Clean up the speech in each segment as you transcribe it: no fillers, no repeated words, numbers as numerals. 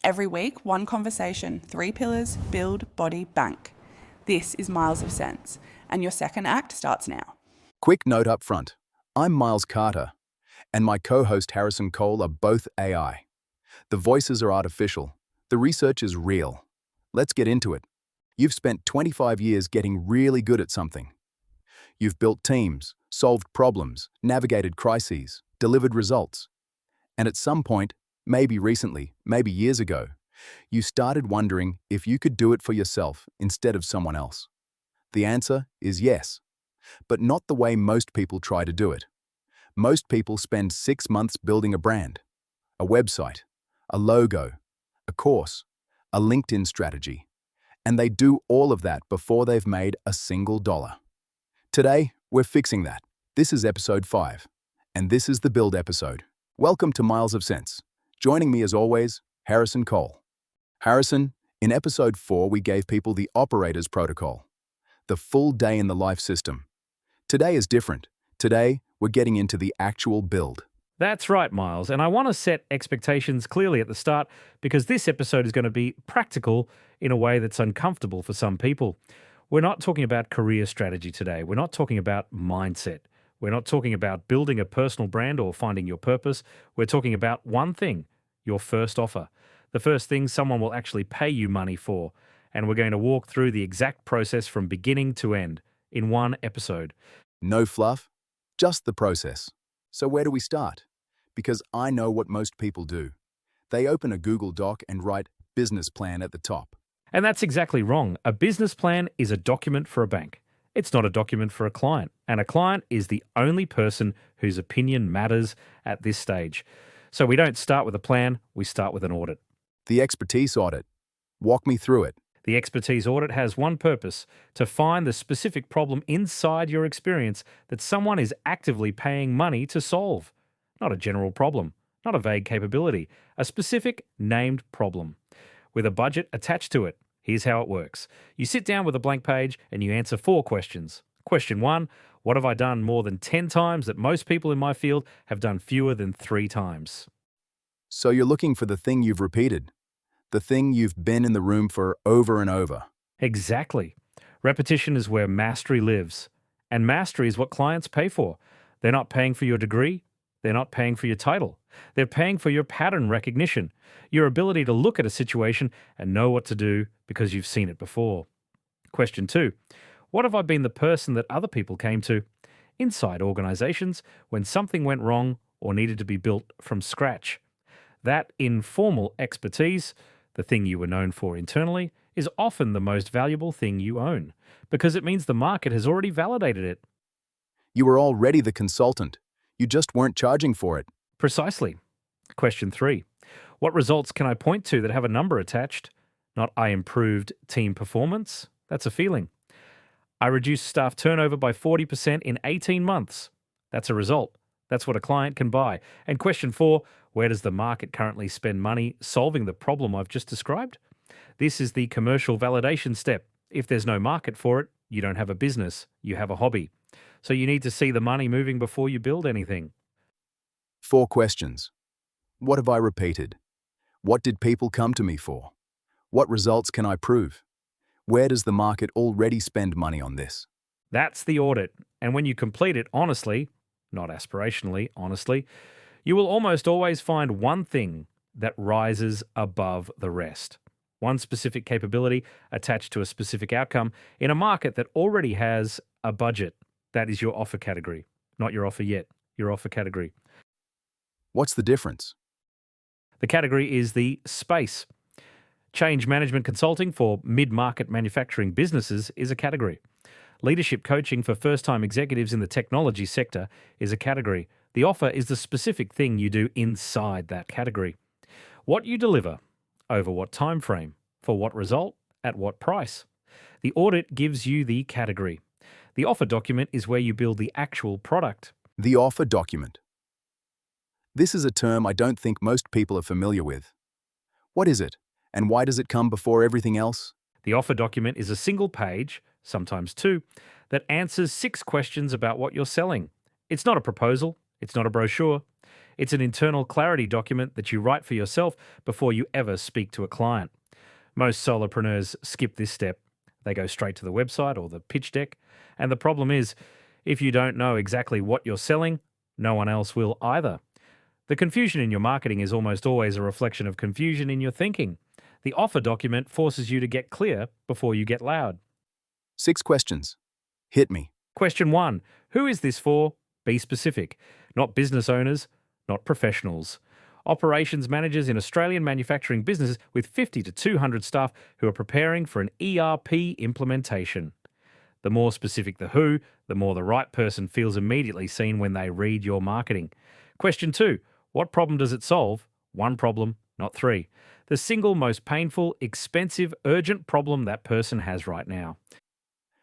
Every week, one conversation, 3 pillars, build, body, bank. This is Miles of Sense, and your second act starts now. Quick note up front. I'm Miles Carter, and my co-host Harrison Cole are both AI. The voices are artificial. The research is real. Let's get into it. You've spent 25 years getting really good at something. You've built teams, solved problems, navigated crises, delivered results. And at some point, maybe recently, maybe years ago, you started wondering if you could do it for yourself instead of someone else. The answer is yes, but not the way most people try to do it. Most people spend 6 months building a brand, a website, a logo, a course, a LinkedIn strategy, and they do all of that before they've made a single dollar. Today, we're fixing that. This is episode 5, and this is the build episode. Welcome to Miles of Sense. Joining me as always, Harrison Cole. Harrison, in episode 4 we gave people the operator's protocol, the full day in the life system. Today is different. Today, we're getting into the actual build. That's right, Miles, and I want to set expectations clearly at the start because this episode is going to be practical in a way that's uncomfortable for some people. We're not talking about career strategy today. We're not talking about mindset. We're not talking about building a personal brand or finding your purpose. We're talking about one thing, your first offer. The first thing someone will actually pay you money for. And we're going to walk through the exact process from beginning to end in one episode. No fluff, just the process. So where do we start? Because I know what most people do. They open a Google Doc and write business plan at the top. And that's exactly wrong. A business plan is a document for a bank. It's not a document for a client. And a client is the only person whose opinion matters at this stage. So we don't start with a plan, we start with an audit. The expertise audit. Walk me through it. The expertise audit has one purpose: to find the specific problem inside your experience that someone is actively paying money to solve. Not a general problem, not a vague capability, a specific named problem with a budget attached to it. Here's how it works. You sit down with a blank page and you answer 4 questions. Question 1, what have I done more than 10 times that most people in my field have done fewer than 3 times? So you're looking for the thing you've repeated, the thing you've been in the room for over and over. Exactly. Repetition is where mastery lives. And mastery is what clients pay for. They're not paying for your degree. They're not paying for your title. They're paying for your pattern recognition, your ability to look at a situation and know what to do because you've seen it before. Question 2. What have I been the person that other people came to inside organizations when something went wrong or needed to be built from scratch? That informal expertise, the thing you were known for internally, is often the most valuable thing you own because it means the market has already validated it. You were already the consultant. You just weren't charging for it. Precisely. Question 3. What results can I point to that have a number attached? Not I improved team performance. That's a feeling. I reduced staff turnover by 40% in 18 months. That's a result. That's what a client can buy. And question 4, where does the market currently spend money solving the problem I've just described? This is the commercial validation step. If there's no market for it, you don't have a business, you have a hobby. So you need to see the money moving before you build anything. 4 questions. What have I repeated? What did people come to me for? What results can I prove? Where does the market already spend money on this? That's the audit. And when you complete it honestly, not aspirationally, honestly, you will almost always find one thing that rises above the rest. One specific capability attached to a specific outcome in a market that already has a budget. That is your offer category. Not your offer yet, your offer category. What's the difference? The category is the space. Change management consulting for mid-market manufacturing businesses is a category. Leadership coaching for first-time executives in the technology sector is a category. The offer is the specific thing you do inside that category. What you deliver, over what time frame, for what result, at what price. The audit gives you the category. The offer document is where you build the actual product. The offer document. This is a term I don't think most people are familiar with. What is it, and why does it come before everything else? The offer document is a single page, sometimes 2, that answers 6 questions about what you're selling. It's not a proposal. It's not a brochure. It's an internal clarity document that you write for yourself before you ever speak to a client. Most solopreneurs skip this step. They go straight to the website or the pitch deck. And the problem is, if you don't know exactly what you're selling, no one else will either. The confusion in your marketing is almost always a reflection of confusion in your thinking. The offer document forces you to get clear before you get loud. 6 questions. Hit me. Question 1. Who is this for? Be specific. Not business owners, not professionals. Operations managers in Australian manufacturing businesses with 50 to 200 staff who are preparing for an ERP implementation. The more specific the who, the more the right person feels immediately seen when they read your marketing. Question 2. What problem does it solve? 1 problem, not 3. The single most painful, expensive, urgent problem that person has right now.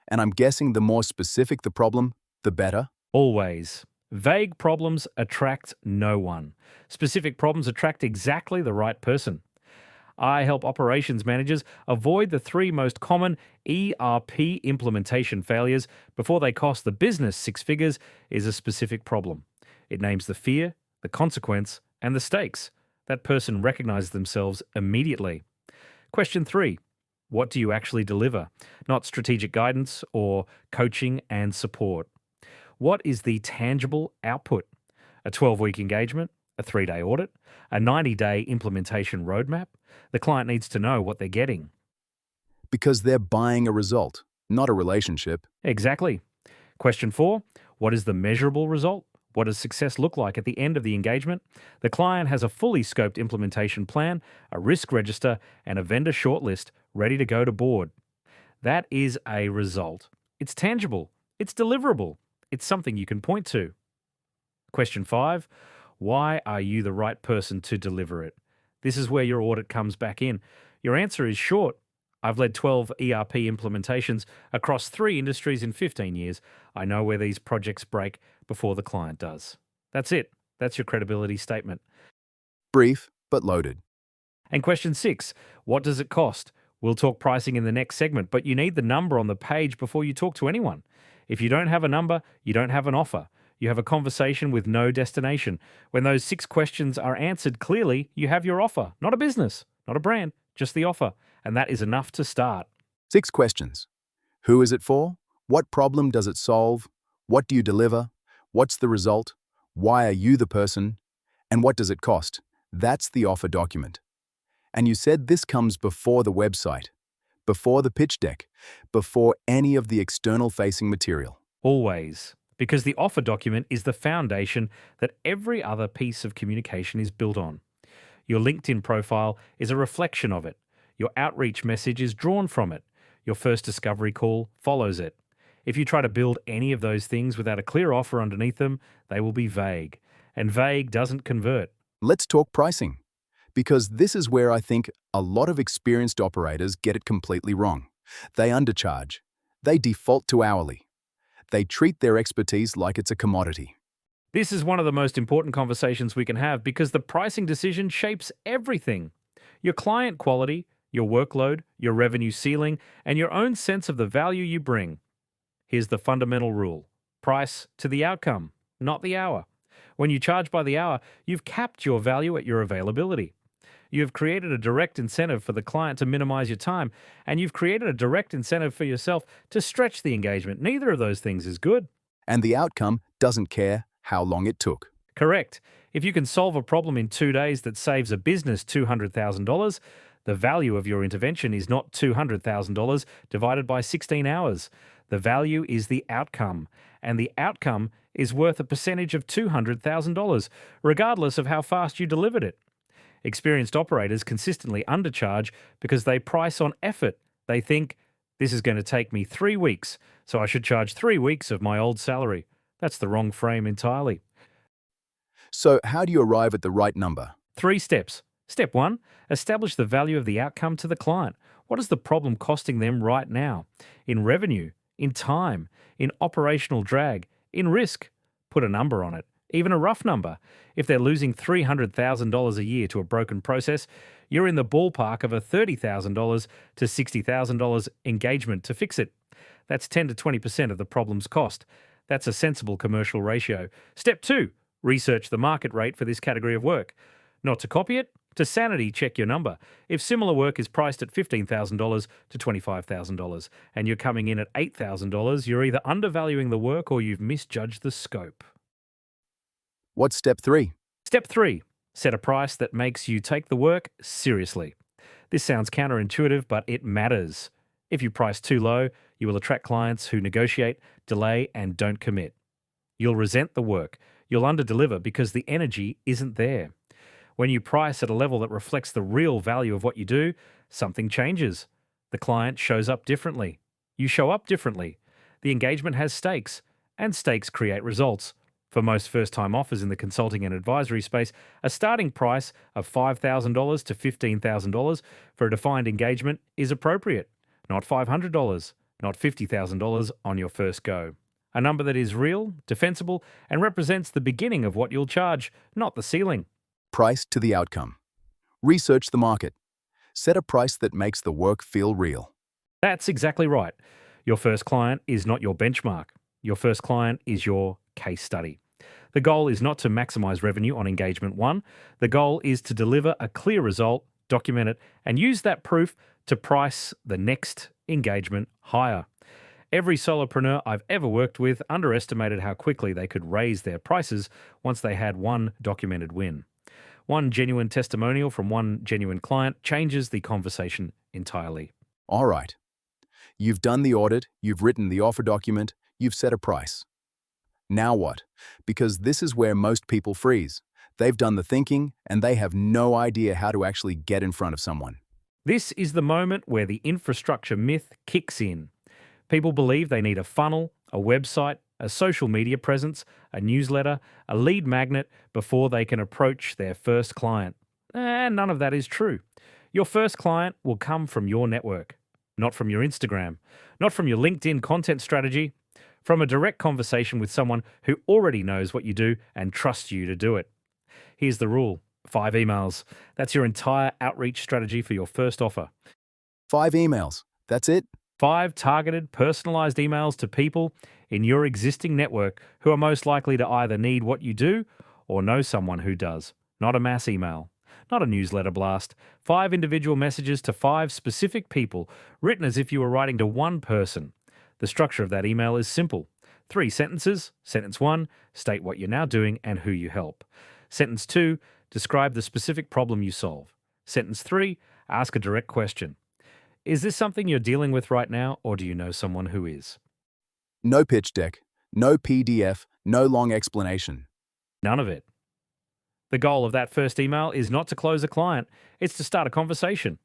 And I'm guessing the more specific the problem, the better? Always. Vague problems attract no one. Specific problems attract exactly the right person. I help operations managers avoid the 3 most common ERP implementation failures before they cost the business 6 figures is a specific problem. It names the fear, the consequence, and the stakes. That person recognizes themselves immediately. Question 3. What do you actually deliver? Not strategic guidance or coaching and support. What is the tangible output? A 12-week engagement? A 3-day audit? A 90-day implementation roadmap? The client needs to know what they're getting. Because they're buying a result, not a relationship. Exactly. Question 4. What is the measurable result? What does success look like at the end of the engagement? The client has a fully scoped implementation plan, a risk register, and a vendor shortlist ready to go to board. That is a result. It's tangible. It's deliverable. It's something you can point to. Question 5. Why are you the right person to deliver it? This is where your audit comes back in. Your answer is short. I've led 12 ERP implementations across 3 industries in 15 years. I know where these projects break before the client does. That's it. That's your credibility statement. Brief, but loaded. And question 6. What does it cost? We'll talk pricing in the next segment, but you need the number on the page before you talk to anyone. If you don't have a number, you don't have an offer. You have a conversation with no destination. When those 6 questions are answered clearly, you have your offer. Not a business, not a brand, just the offer. And that is enough to start. 6 questions. Who is it for? What problem does it solve? What do you deliver? What's the result? Why are you the person? And what does it cost? That's the offer document. And you said this comes before the website, before the pitch deck, before any of the external-facing material. Always. Because the offer document is the foundation that every other piece of communication is built on. Your LinkedIn profile is a reflection of it. Your outreach message is drawn from it. Your first discovery call follows it. If you try to build any of those things without a clear offer underneath them, they will be vague. And vague doesn't convert. Let's talk pricing, because this is where I think a lot of experienced operators get it completely wrong. They undercharge. They default to hourly. They treat their expertise like it's a commodity. This is one of the most important conversations we can have because the pricing decision shapes everything. Your client quality, your workload, your revenue ceiling, and your own sense of the value you bring. Here's the fundamental rule. Price to the outcome, not the hour. When you charge by the hour, you've capped your value at your availability. You have created a direct incentive for the client to minimize your time, and you've created a direct incentive for yourself to stretch the engagement. Neither of those things is good. And the outcome doesn't care how long it took. Correct. If you can solve a problem in 2 days that saves a business $200,000, the value of your intervention is not $200,000 divided by 16 hours. The value is the outcome, and the outcome is worth a percentage of $200,000, regardless of how fast you delivered it. Experienced operators consistently undercharge because they price on effort. They think, this is going to take me 3 weeks, so I should charge 3 weeks of my old salary. That's the wrong frame entirely. So how do you arrive at the right number? 3 steps. Step 1, establish the value of the outcome to the client. What is the problem costing them right now? In revenue, in time, in operational drag, in risk. Put a number on it, even a rough number. If they're losing $300,000 a year to a broken process, you're in the ballpark of a $30,000 to $60,000 engagement to fix it. That's 10 to 20% of the problem's cost. That's a sensible commercial ratio. Step 2, Research the market rate for this category of work. Not to copy it, to sanity check your number. If similar work is priced at $15,000 to $25,000 and you're coming in at $8,000, you're either undervaluing the work or you've misjudged the scope. What's step 3? Step 3. Set a price that makes you take the work seriously. This sounds counterintuitive, but it matters. If you price too low, you will attract clients who negotiate, delay, and don't commit. You'll resent the work. You'll underdeliver because the energy isn't there. When you price at a level that reflects the real value of what you do, something changes. The client shows up differently. You show up differently. The engagement has stakes, and stakes create results. For most first-time offers in the consulting and advisory space, a starting price of $5,000 to $15,000 for a defined engagement is appropriate. Not $500, not $50,000 on your first go. A number that is real, defensible, and represents the beginning of what you'll charge, not the ceiling. Price to the outcome. Research the market. Set a price that makes the work feel real. That's exactly right. Your first client is not your benchmark. Your first client is your case study. The goal is not to maximize revenue on engagement 1. The goal is to deliver a clear result, document it, and use that proof to price the next engagement higher. Every solopreneur I've ever worked with underestimated how quickly they could raise their prices once they had one documented win. One genuine testimonial from one genuine client changes the conversation entirely. All right. You've done the audit, you've written the offer document, you've set a price. Now what? Because this is where most people freeze. They've done the thinking, and they have no idea how to actually get in front of someone. This is the moment where the infrastructure myth kicks in. People believe they need a funnel, a website, a social media presence, a newsletter, a lead magnet before they can approach their first client. And none of that is true. Your first client will come from your network, not from your Instagram, not from your LinkedIn content strategy, from a direct conversation with someone who already knows what you do and trusts you to do it. Here's the rule: 5 emails. That's your entire outreach strategy for your first offer. 5 emails. That's it? 5 targeted, personalized emails to people in your existing network who are most likely to either need what you do or know someone who does. Not a mass email, not a newsletter blast. 5 individual messages to 5 specific people, written as if you were writing to one person. The structure of that email is simple. 3 sentences. Sentence 1, state what you're now doing and who you help. Sentence 2, describe the specific problem you solve. Sentence 3, ask a direct question. Is this something you're dealing with right now, or do you know someone who is? No pitch deck, no PDF, no long explanation. None of it. The goal of that first email is not to close a client, it's to start a conversation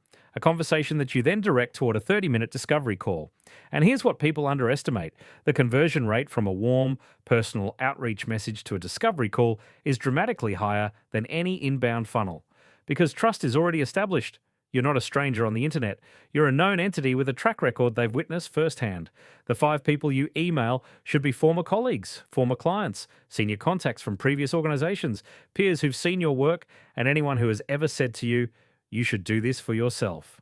that you then direct toward a 30-minute discovery call. And here's what people underestimate. The conversion rate from a warm, personal outreach message to a discovery call is dramatically higher than any inbound funnel, because trust is already established. You're not a stranger on the internet. You're a known entity with a track record they've witnessed firsthand. The 5 people you email should be former colleagues, former clients, senior contacts from previous organizations, peers who've seen your work, and anyone who has ever said to you, "You should do this for yourself."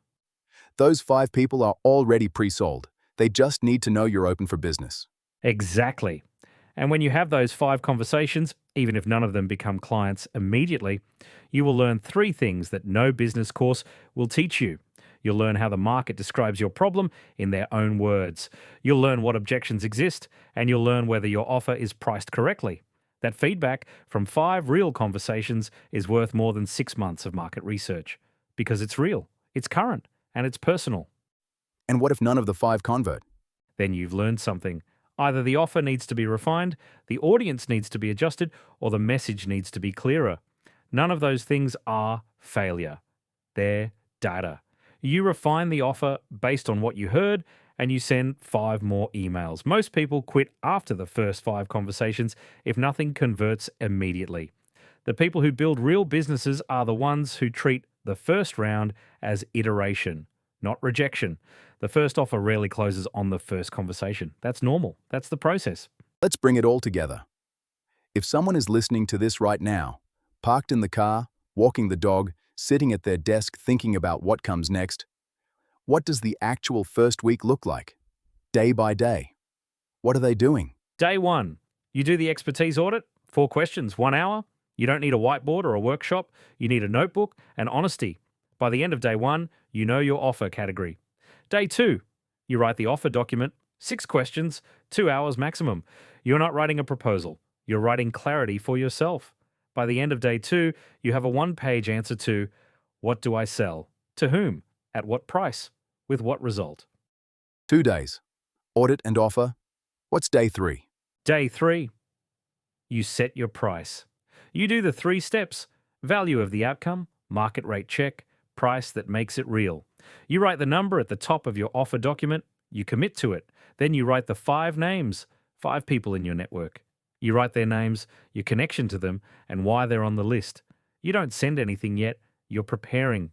Those 5 people are already pre-sold. They just need to know you're open for business. Exactly. And when you have those 5 conversations, even if none of them become clients immediately, you will learn 3 things that no business course will teach you. You'll learn how the market describes your problem in their own words. You'll learn what objections exist, and you'll learn whether your offer is priced correctly. That feedback from 5 real conversations is worth more than 6 months of market research, because it's real, it's current, and it's personal. And what if none of the 5 convert? Then you've learned something. Either the offer needs to be refined, the audience needs to be adjusted, or the message needs to be clearer. None of those things are failure. They're data. You refine the offer based on what you heard, and you send 5 more emails. Most people quit after the first 5 conversations if nothing converts immediately. The people who build real businesses are the ones who treat the first round as iteration, not rejection. The first offer rarely closes on the first conversation. That's normal. That's the process. Let's bring it all together. If someone is listening to this right now, parked in the car, walking the dog, sitting at their desk thinking about what comes next, what does the actual first week look like? Day by day. What are they doing? Day 1, you do the expertise audit. 4 questions, 1 hour. You don't need a whiteboard or a workshop. You need a notebook and honesty. By the end of day 1, you know your offer category. Day 2, you write the offer document, 6 questions, 2 hours maximum. You're not writing a proposal. You're writing clarity for yourself. By the end of day 2, you have a 1-page answer to what do I sell? To whom? At what price? With what result? 2 days. Audit and offer. What's day 3? Day 3, you set your price. You do the 3 steps: value of the outcome, market rate check, price that makes it real. You write the number at the top of your offer document, you commit to it. Then you write the 5 names, 5 people in your network. You write their names, your connection to them, and why they're on the list. You don't send anything yet, you're preparing.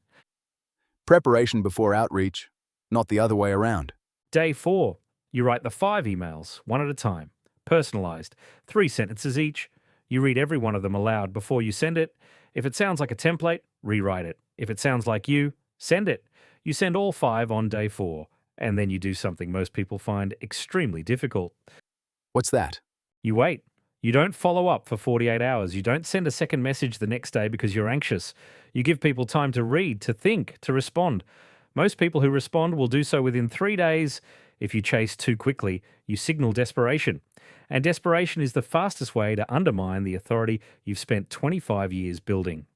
Preparation before outreach, not the other way around. Day 4, you write the 5 emails, one at a time, personalized, 3 sentences each. You read every one of them aloud before you send it. If it sounds like a template, rewrite it. If it sounds like you, send it. You send all 5 on day 4, and then you do something most people find extremely difficult. What's that? You wait. You don't follow up for 48 hours. You don't send a second message the next day because you're anxious. You give people time to read, to think, to respond. Most people who respond will do so within 3 days. If you chase too quickly, you signal desperation. And desperation is the fastest way to undermine the authority you've spent 25 years building.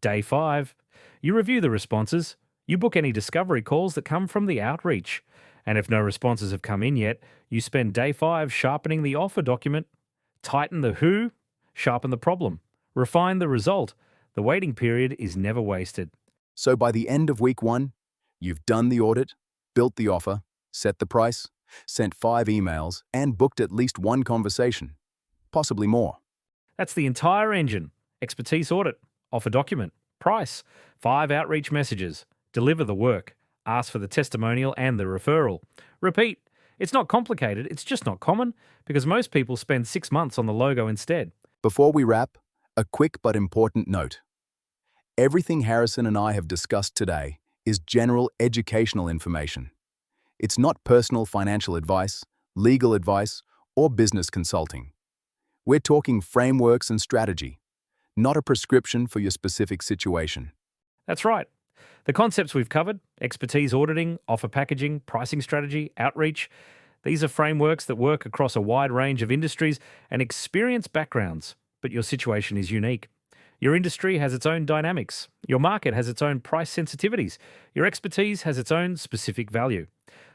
Day 5, you review the responses. You book any discovery calls that come from the outreach. And if no responses have come in yet, you spend day 5 sharpening the offer document. Tighten the who, sharpen the problem, refine the result. The waiting period is never wasted. So by the end of week 1, you've done the audit, built the offer, set the price, sent 5 emails, and booked at least 1 conversation, possibly more. That's the entire engine. Expertise audit, offer document, price, 5 outreach messages, deliver the work, ask for the testimonial and the referral. Repeat. It's not complicated, it's just not common, because most people spend 6 months on the logo instead. Before we wrap, a quick but important note. Everything Harrison and I have discussed today is general educational information. It's not personal financial advice, legal advice, or business consulting. We're talking frameworks and strategy, not a prescription for your specific situation. That's right. The concepts we've covered, expertise auditing, offer packaging, pricing strategy, outreach, these are frameworks that work across a wide range of industries and experience backgrounds, but your situation is unique. Your industry has its own dynamics. Your market has its own price sensitivities. Your expertise has its own specific value.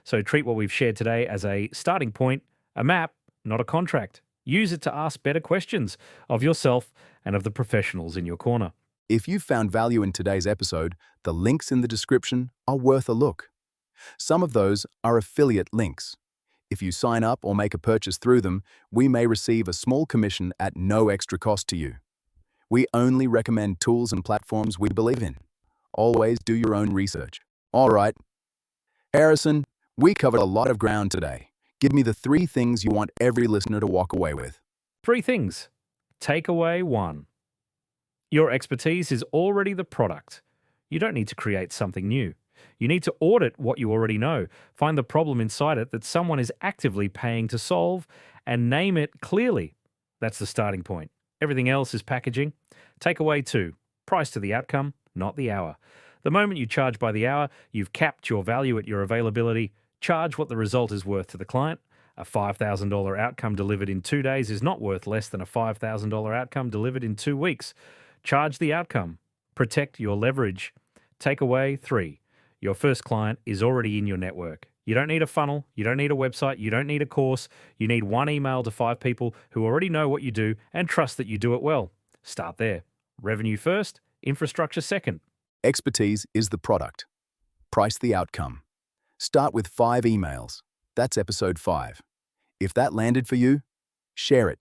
So treat what we've shared today as a starting point, a map, not a contract. Use it to ask better questions of yourself and of the professionals in your corner. If you found value in today's episode, the links in the description are worth a look. Some of those are affiliate links. If you sign up or make a purchase through them, we may receive a small commission at no extra cost to you. We only recommend tools and platforms we believe in. Always do your own research. All right. Harrison, we covered a lot of ground today. Give me the 3 things you want every listener to walk away with. 3 things. Takeaway 1. Your expertise is already the product. You don't need to create something new. You need to audit what you already know, find the problem inside it that someone is actively paying to solve, and name it clearly. That's the starting point. Everything else is packaging. Takeaway 2. Price to the outcome, not the hour. The moment you charge by the hour, you've capped your value at your availability. Charge what the result is worth to the client. A $5,000 outcome delivered in 2 days is not worth less than a $5,000 outcome delivered in 2 weeks. Charge the outcome. Protect your leverage. Takeaway 3. Your first client is already in your network. You don't need a funnel. You don't need a website. You don't need a course. You need 1 email to 5 people who already know what you do and trust that you do it well. Start there. Revenue first, infrastructure second. Expertise is the product. Price the outcome. Start with 5 emails. That's episode 5. If that landed for you, share it.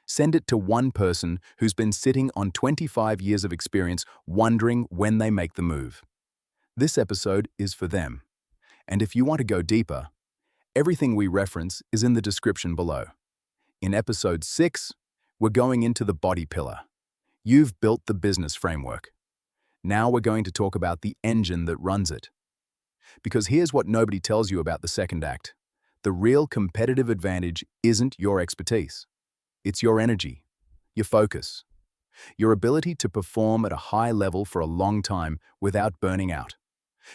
Send it to 1 person who's been sitting on 25 years of experience wondering when they make the move. This episode is for them. And if you want to go deeper, everything we reference is in the description below. In episode 6, we're going into the body pillar. You've built the business framework. Now we're going to talk about the engine that runs it. Because here's what nobody tells you about the second act. The real competitive advantage isn't your expertise. It's your energy. your focus, your ability to perform at a high level for a long time without burning out.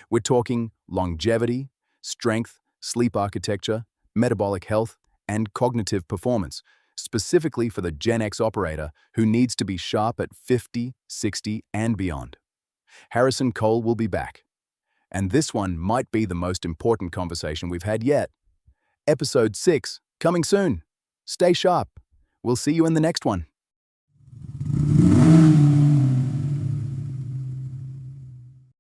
We're talking longevity, strength, sleep architecture, metabolic health, and cognitive performance, specifically for the Gen X operator who needs to be sharp at 50, 60, and beyond. Harrison Cole will be back. And this one might be the most important conversation we've had yet. Episode 6, coming soon. Stay sharp. We'll see you in the next one.